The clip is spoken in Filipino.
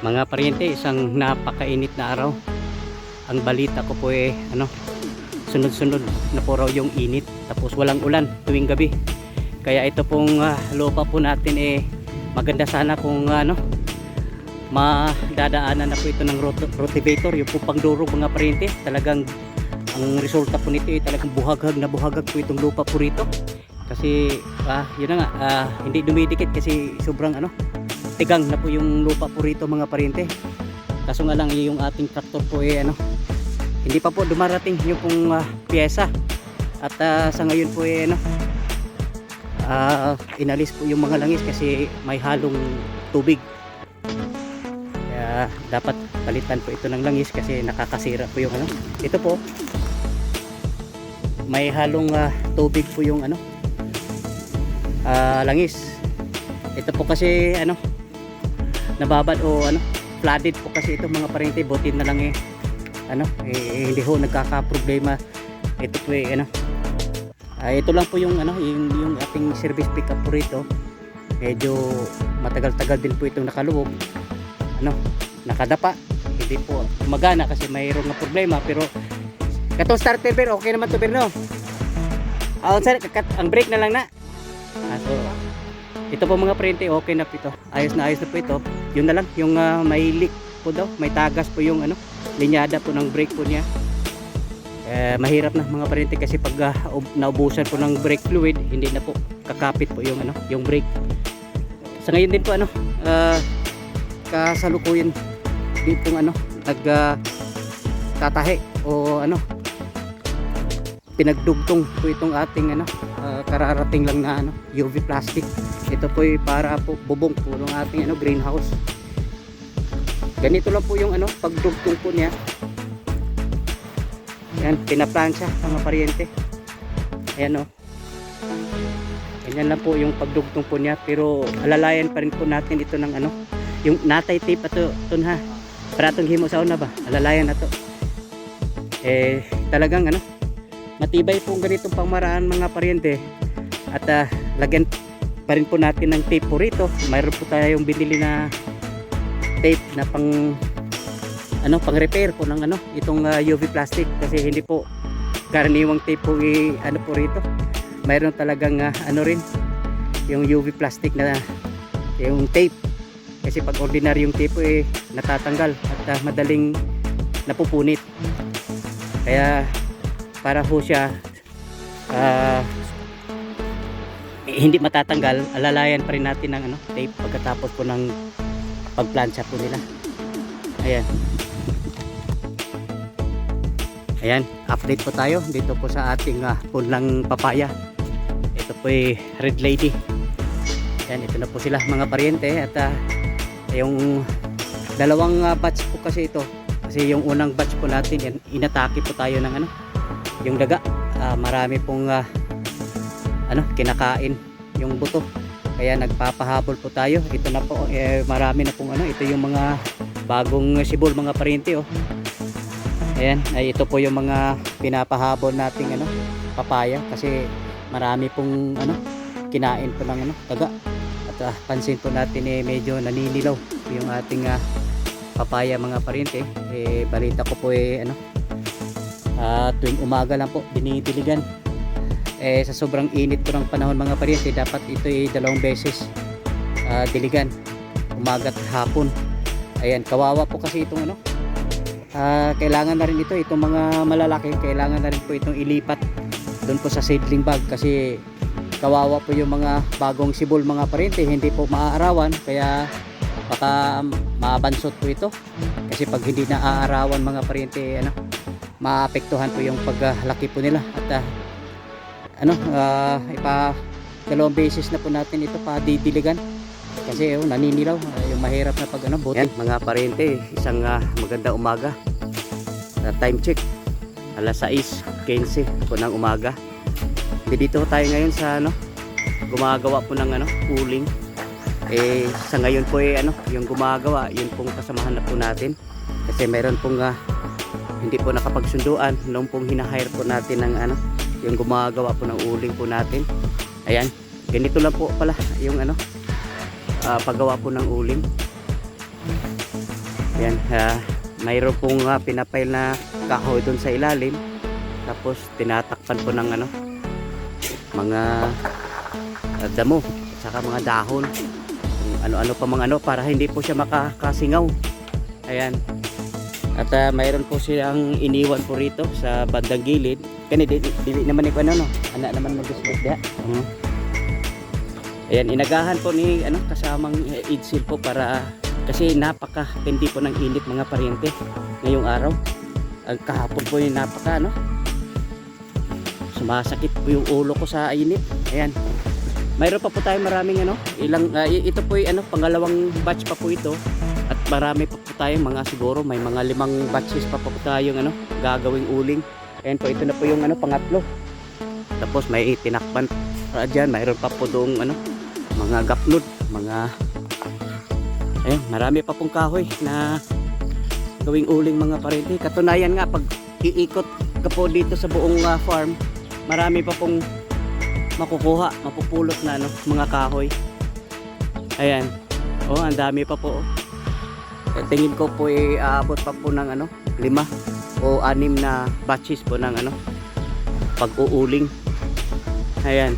Mga paryente, isang napakainit na araw. Ang balita ko po sunod-sunod na po raw yung init. Tapos walang ulan tuwing gabi. Kaya ito pong lupa po natin maganda sana kung madadaanan na po ito ng rotavator, yung po pangdurog mga paryente. Talagang ang resulta po nito talagang buhagag po itong lupa po rito. Kasi yun na nga, hindi dumidikit kasi sobrang tigang na po yung lupa po rito mga paryente. Kaso nga lang yung ating traktor po hindi pa po dumarating yung pong pyesa. At sa ngayon po inalis po yung mga langis kasi may halong tubig. Kaya dapat palitan po ito ng langis kasi nakakasira po yung ito po may halong tubig po yung langis. Ito po kasi nababad o flooded po kasi ito mga paryente. Buti na lang hindi ho nagkaka-problema. Ito po ito lang po yung yung ating service pickup po rito. Medyo matagal-tagal din po itong nakalubog. Nakadapa. Hindi po magana kasi mayroong problema, pero katong starter ber okay naman to ber no. Ang brake na lang na. So ito po mga paryente, okay na po ito. Ayos na po ito. Yun na lang yung may leak po daw, may tagas po yung linyada po ng brake po niya. Mahirap na mga paryente kasi pag naubusan po ng brake fluid, hindi na po kakapit po yung yung brake. Sa ngayon din po kasalukuyan dito tatahi o pinagdugtong po itong ating kararating lang na UV plastic. Ito po para po bubong po ng ating greenhouse. Ganito lang po yung pagdugtong po niya. Yan, pinaplansya mga paryente. Ayan ganyan lang po yung pagdugtong po niya, pero alalayan pa rin po natin ito ng yung natay tape ato ha. Para itong himo sa una ba? Alalayan na to. Talagang matibay po ganitong pangmaraan mga paryente. At lagyan pa rin po natin ng tape po rito. Mayroon po tayong binili na tape na pang repair po ng itong UV plastic, kasi hindi po karaniwang tape po po rito. Mayroon talagang rin yung UV plastic na yung tape, kasi pag ordinaryong tape po natatanggal at madaling napupunit. Kaya para ho siya hindi matatanggal, alalayan pa rin natin ng tape pagkatapos po ng pagplansya po nila. Ayan, update po tayo dito po sa ating punlang papaya. Ito po Red Lady. Ayan, ito na po sila mga paryente. At yung dalawang batch po kasi ito, kasi yung unang batch po natin inatake po tayo ng yung daga. Marami pong kinakain yung buto, kaya nagpapahabol po tayo. Ito na po marami na pong ito yung mga bagong sibol mga paryente Ayan, ito po yung mga pinapahabol nating papaya, kasi marami pong kinain po ng daga. At pansin po natin medyo naninilaw yung ating papaya mga paryente. Balita ko po tuwing umaga lang po dinidiligan. Sa sobrang init po ng panahon mga paryente, dapat ito 2 beses diligan, umaga at hapon. Ayan, kawawa po kasi itong kailangan na rin itong mga malalaki, kailangan na rin po itong ilipat doon po sa seedling bag, kasi kawawa po yung mga bagong sibol mga paryente, hindi po maaarawan. Kaya baka mabansot po ito, kasi pag hindi na aarawan mga paryente maapektuhan po yung paglaki po nila. At 2 beses na po natin ito pa didiligan, kasi naninilaw. Yung mahirap na pag buti. Yan mga paryente, isang maganda umaga. Time check alas 6:15 po ng umaga. Dito tayo ngayon sa gumagawa po ng cooling. Sa ngayon po yung gumagawa, yun pong kasamahan na po natin, kasi meron pong hindi po nakapagsunduan nung pong hinahire po natin ng yung gumagawa po ng uling po natin. Ayan, ganito lang po pala yung paggawa po ng uling. Yan, mayroon pong pinapile na kahoy doon sa ilalim. Tapos tinatakpan po ng ano, mga damo at saka mga dahon, kung ano-ano pa mga ano, para hindi po siya makakasingaw. Ayan. At mayroon po silang iniwan po rito sa bandang gilid. Kani dili naman iko ano no. Anak naman mag-display dia. Ayan, inagahan po ni ano kasamang idsil po para kasi napaka-tindi po ng init mga paryente ngayong araw. Ang kahapon po yung napaka ano. Sumasakit po yung ulo ko sa init. Ayan. Mayroon pa po tayo maraming ano, ilang ito po yung ano, pangalawang batch pa po ito. At marami pa po tayo mga siguro may mga 5 batches pa po tayong ano, gagawing uling. Ayan po, ito na po yung ano, pangatlo. Tapos may tinakpan diyan, mayroon pa po doong ano, mga gapnod, mga ayun, marami pa pong kahoy na gawing uling mga parente. Katunayan nga, pag iikot ka po dito sa buong farm, marami pa pong makukuha, mapupulot na ano, mga kahoy. Ayan. Oh, ang dami pa po. Tingin ko po aabot pa po ng ano, 5 o 6 na batches po ng ano, pag-uuling. Ayan.